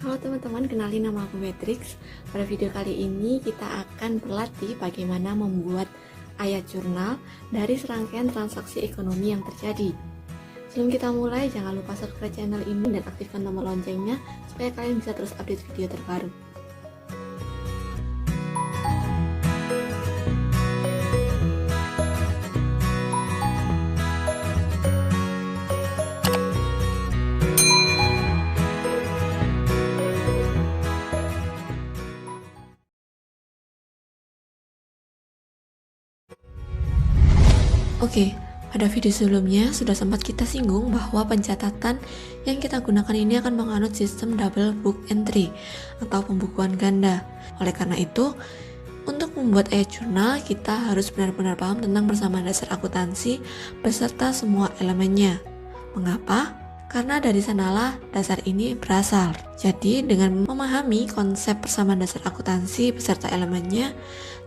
Halo teman-teman, kenalin nama aku Beatrix. Pada video kali ini kita akan berlatih bagaimana membuat ayat jurnal dari serangkaian transaksi ekonomi yang terjadi. Sebelum kita mulai, jangan lupa subscribe channel ini dan aktifkan tombol loncengnya supaya kalian bisa terus update video terbaru. Oke, pada video sebelumnya sudah sempat kita singgung bahwa pencatatan yang kita gunakan ini akan menganut sistem double book entry atau pembukuan ganda. Oleh karena itu, untuk membuat ayat jurnal, kita harus benar-benar paham tentang persamaan dasar akuntansi beserta semua elemennya. Mengapa? Karena dari sanalah dasar ini berasal. Jadi, dengan memahami konsep persamaan dasar akuntansi beserta elemennya,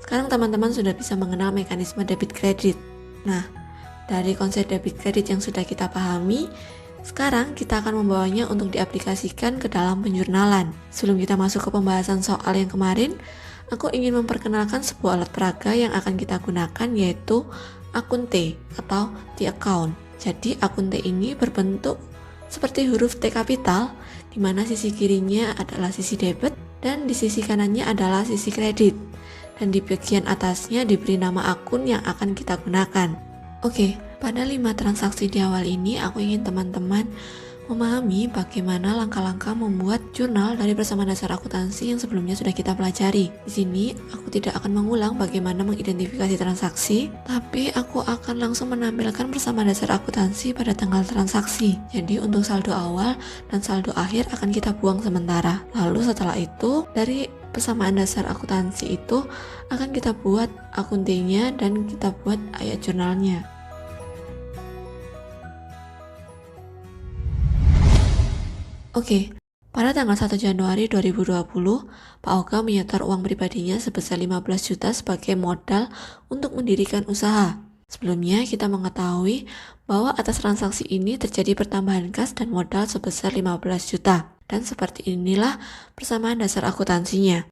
sekarang teman-teman sudah bisa mengenal mekanisme debit kredit. Nah, dari konsep debit kredit yang sudah kita pahami, sekarang kita akan membawanya untuk diaplikasikan ke dalam penjurnalan. Sebelum kita masuk ke pembahasan soal yang kemarin, aku ingin memperkenalkan sebuah alat peraga yang akan kita gunakan, yaitu akun T atau T account. Jadi akun T ini berbentuk seperti huruf T kapital, di mana sisi kirinya adalah sisi debit dan di sisi kanannya adalah sisi kredit. Dan di bagian atasnya diberi nama akun yang akan kita gunakan. Oke, pada 5 transaksi di awal ini aku ingin teman-teman memahami bagaimana langkah-langkah membuat jurnal dari persamaan dasar akuntansi yang sebelumnya sudah kita pelajari. Di sini aku tidak akan mengulang bagaimana mengidentifikasi transaksi, tapi aku akan langsung menampilkan persamaan dasar akuntansi pada tanggal transaksi. Jadi untuk saldo awal dan saldo akhir akan kita buang sementara. Lalu setelah itu dari persamaan dasar akuntansi itu akan kita buat akun T-nya dan kita buat ayat jurnalnya. Oke, pada tanggal 1 Januari 2020, Pak Oga menyetor uang pribadinya sebesar 15 juta sebagai modal untuk mendirikan usaha. Sebelumnya kita mengetahui bahwa atas transaksi ini terjadi pertambahan kas dan modal sebesar 15 juta. Dan seperti inilah persamaan dasar akuntansinya.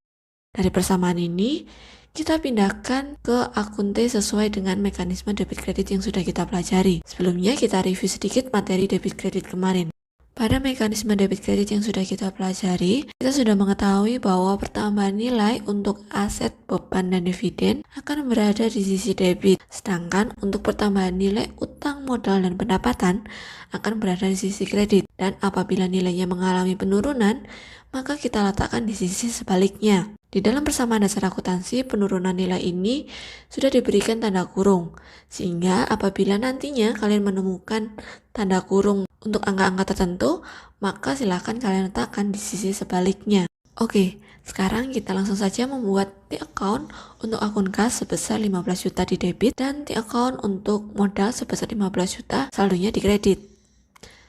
Dari persamaan ini, kita pindahkan ke akun T sesuai dengan mekanisme debit kredit yang sudah kita pelajari. Sebelumnya kita review sedikit materi debit kredit kemarin. Pada mekanisme debit kredit yang sudah kita pelajari, kita sudah mengetahui bahwa pertambahan nilai untuk aset, beban, dan dividen akan berada di sisi debit. Sedangkan untuk pertambahan nilai utang, modal, dan pendapatan akan berada di sisi kredit. Dan apabila nilainya mengalami penurunan, maka kita letakkan di sisi sebaliknya. Di dalam persamaan dasar akuntansi, penurunan nilai ini sudah diberikan tanda kurung, sehingga apabila nantinya kalian menemukan tanda kurung untuk angka-angka tertentu, maka silakan kalian letakkan di sisi sebaliknya. Oke, sekarang kita langsung saja membuat T account untuk akun kas sebesar 15 juta di debit dan T account untuk modal sebesar 15 juta saldonya di kredit.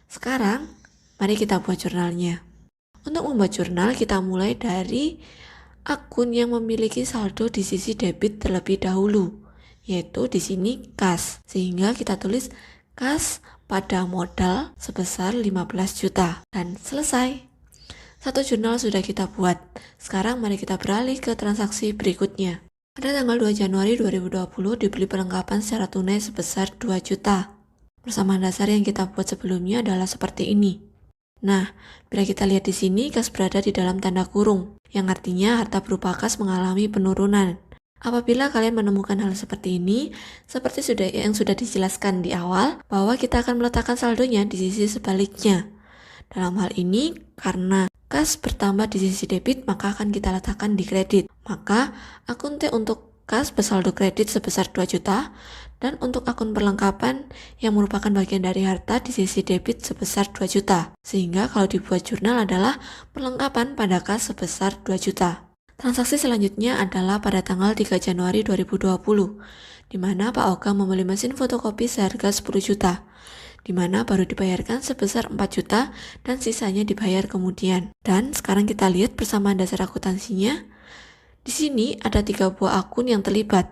Sekarang, mari kita buat jurnalnya. Untuk membuat jurnal, kita mulai dari akun yang memiliki saldo di sisi debit terlebih dahulu, yaitu di sini kas. Sehingga kita tulis kas pada modal sebesar 15 juta. Dan selesai. Satu jurnal sudah kita buat. Sekarang mari kita beralih ke transaksi berikutnya. Pada tanggal 2 Januari 2020 dibeli perlengkapan secara tunai sebesar 2 juta. Persamaan dasar yang kita buat sebelumnya adalah seperti ini. Nah, bila kita lihat di sini, kas berada di dalam tanda kurung, yang artinya harta berupa kas mengalami penurunan. Apabila kalian menemukan hal seperti ini, seperti yang sudah dijelaskan di awal, bahwa kita akan meletakkan saldonya di sisi sebaliknya. Dalam hal ini, karena kas bertambah di sisi debit, maka akan kita letakkan di kredit. Maka, akun T untuk kas bersaldo kredit sebesar 2 juta, dan untuk akun perlengkapan yang merupakan bagian dari harta di sisi debit sebesar 2 juta. Sehingga kalau dibuat jurnal adalah perlengkapan pada kas sebesar 2 juta. Transaksi selanjutnya adalah pada tanggal 3 Januari 2020, di mana Pak Oga membeli mesin fotokopi seharga 10 juta, di mana baru dibayarkan sebesar 4 juta dan sisanya dibayar kemudian. Dan sekarang kita lihat persamaan dasar akuntansinya. Di sini ada 3 buah akun yang terlibat,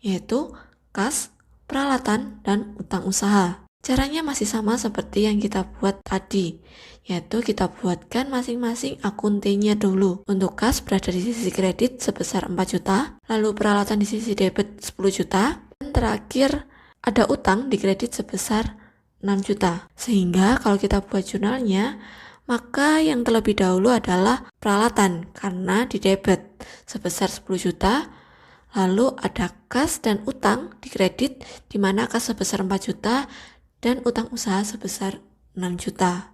yaitu kas, peralatan, dan utang usaha. Caranya masih sama seperti yang kita buat tadi, yaitu kita buatkan masing-masing akun T-nya dulu. Untuk kas berada di sisi kredit sebesar 4 juta, lalu peralatan di sisi debit 10 juta, dan terakhir ada utang di kredit sebesar 6 juta. Sehingga kalau kita buat jurnalnya, maka yang terlebih dahulu adalah peralatan karena di debit sebesar 10 juta, lalu ada kas dan utang di kredit di mana kas sebesar 4 juta dan utang usaha sebesar 6 juta.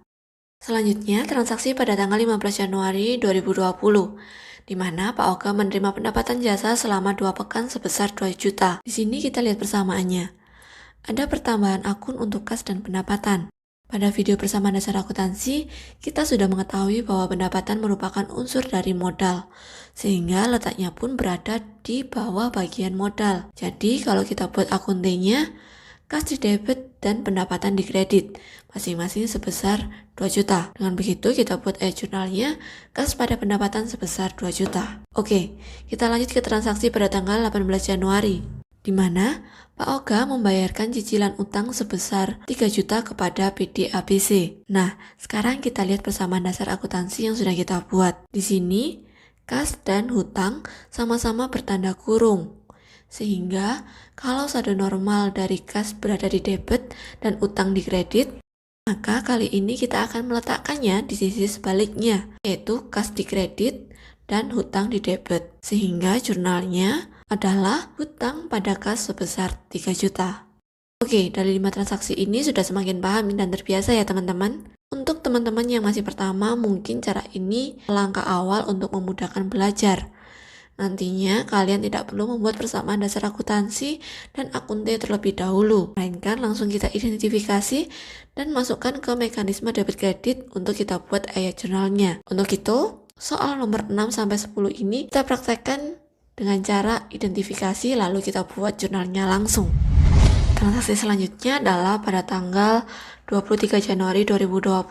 Selanjutnya, transaksi pada tanggal 15 Januari 2020, di mana Pak Oga menerima pendapatan jasa selama 2 pekan sebesar 2 juta. Di sini kita lihat persamaannya. Ada pertambahan akun untuk kas dan pendapatan. Pada video persamaan dasar akuntansi, kita sudah mengetahui bahwa pendapatan merupakan unsur dari modal, sehingga letaknya pun berada di bawah bagian modal. Jadi, kalau kita buat akun T-nya, kas di debit dan pendapatan di kredit, masing-masing sebesar 2 juta. Dengan begitu, kita buat e-jurnalnya, kas pada pendapatan sebesar 2 juta. Oke, kita lanjut ke transaksi pada tanggal 18 Januari, di mana Pak Oga membayarkan cicilan utang sebesar 3 juta kepada PD ABC. Nah, sekarang kita lihat persamaan dasar akuntansi yang sudah kita buat. Di sini, kas dan hutang sama-sama bertanda kurung. Sehingga kalau saldo normal dari kas berada di debit dan utang di kredit, maka kali ini kita akan meletakkannya di sisi sebaliknya, yaitu kas di kredit dan hutang di debit. Sehingga jurnalnya adalah hutang pada kas sebesar 3 juta. Oke, dari 5 transaksi ini sudah semakin paham dan terbiasa ya teman-teman. Untuk teman-teman yang masih pertama, mungkin cara ini langkah awal untuk memudahkan belajar. Nantinya kalian tidak perlu membuat persamaan dasar akuntansi dan akun T terlebih dahulu, melainkan langsung kita identifikasi dan masukkan ke mekanisme debit kredit untuk kita buat ayat jurnalnya. Untuk itu, soal nomor 6-10 ini kita praktekkan dengan cara identifikasi lalu kita buat jurnalnya langsung. Transaksi selanjutnya adalah pada tanggal 23 Januari 2020,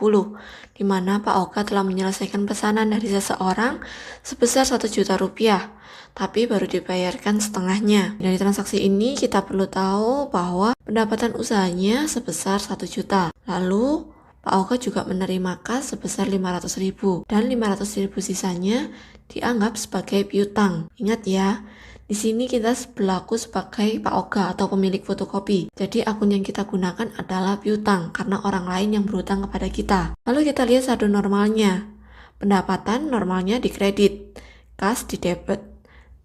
di mana Pak Oga telah menyelesaikan pesanan dari seseorang sebesar 1 juta rupiah, tapi baru dibayarkan setengahnya. Dari transaksi ini kita perlu tahu bahwa pendapatan usahanya sebesar 1 juta. Lalu Pak Oga juga menerima kas sebesar 500.000 dan 500.000 sisanya dianggap sebagai piutang. Ingat ya, di sini kita berlaku sebagai Pak Oga atau pemilik fotokopi. Jadi akun yang kita gunakan adalah piutang karena orang lain yang berutang kepada kita. Lalu kita lihat saldo normalnya. Pendapatan normalnya di kredit, kas di debit,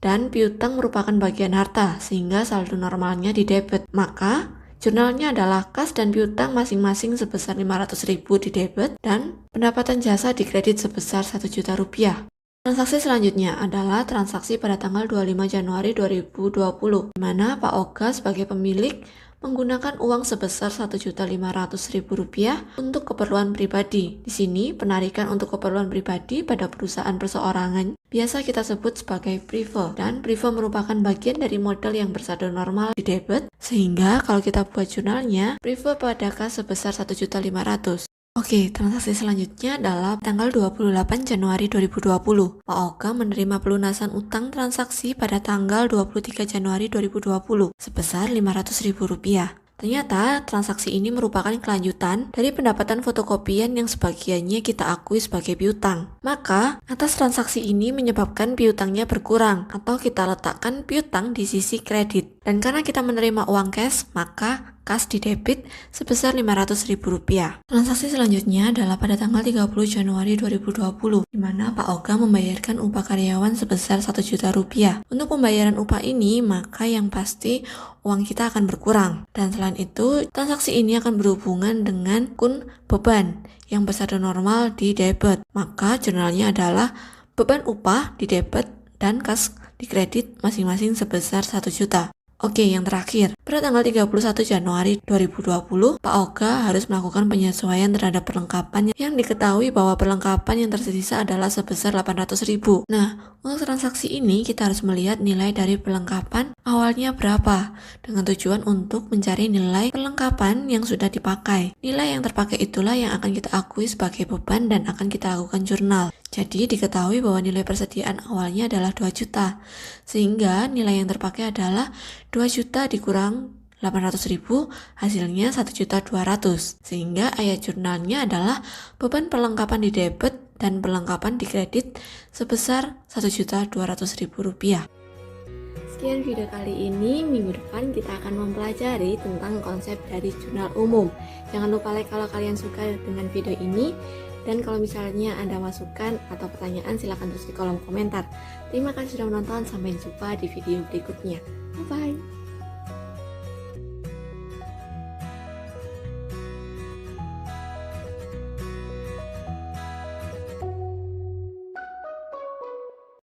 dan piutang merupakan bagian harta sehingga saldo normalnya di debit. Maka jurnalnya adalah kas dan piutang masing-masing sebesar 500.000 di debit dan pendapatan jasa di kredit sebesar 1 juta rupiah. Transaksi selanjutnya adalah transaksi pada tanggal 25 Januari 2020, di mana Pak Oga sebagai pemilik menggunakan uang sebesar 1.500.000 rupiah untuk keperluan pribadi. Di sini, penarikan untuk keperluan pribadi pada perusahaan perseorangan biasa kita sebut sebagai prive, dan prive merupakan bagian dari modal yang bersaldo normal di debit, sehingga kalau kita buat jurnalnya, prive pada kas sebesar 1.500.000. Oke, transaksi selanjutnya adalah tanggal 28 Januari 2020. Pak Oga menerima pelunasan utang transaksi pada tanggal 23 Januari 2020 sebesar 500.000 rupiah. Ternyata transaksi ini merupakan kelanjutan dari pendapatan fotokopian yang sebagiannya kita akui sebagai piutang. Maka, atas transaksi ini menyebabkan piutangnya berkurang atau kita letakkan piutang di sisi kredit. Dan karena kita menerima uang cash, maka kas di debit sebesar 500.000 rupiah. Transaksi selanjutnya adalah pada tanggal 30 Januari 2020, di mana Pak Oga membayarkan upah karyawan sebesar 1 juta rupiah. Untuk pembayaran upah ini, maka yang pasti uang kita akan berkurang. Dan selain itu, transaksi ini akan berhubungan dengan akun beban yang bersaldo normal di debit. Maka jurnalnya adalah beban upah di debit dan kas di kredit masing-masing sebesar 1 juta. Oke, yang terakhir, pada tanggal 31 Januari 2020, Pak Oga harus melakukan penyesuaian terhadap perlengkapan yang diketahui bahwa perlengkapan yang tersisa adalah sebesar 800.000. Nah, untuk transaksi ini kita harus melihat nilai dari perlengkapan awalnya berapa, dengan tujuan untuk mencari nilai perlengkapan yang sudah dipakai. Nilai yang terpakai itulah yang akan kita akui sebagai beban dan akan kita lakukan jurnal. Jadi diketahui bahwa nilai persediaan awalnya adalah 2 juta, sehingga nilai yang terpakai adalah 2 juta dikurang 800.000 hasilnya 1.200.000. Sehingga ayat jurnalnya adalah beban perlengkapan di debit dan perlengkapan di kredit sebesar Rp1.200.000. Sekian video kali ini. Minggu depan kita akan mempelajari tentang konsep dari jurnal umum. Jangan lupa like kalau kalian suka dengan video ini. Dan kalau misalnya Anda masukan atau pertanyaan, silahkan tulis di kolom komentar. Terima kasih sudah menonton, sampai jumpa di video berikutnya. Bye-bye.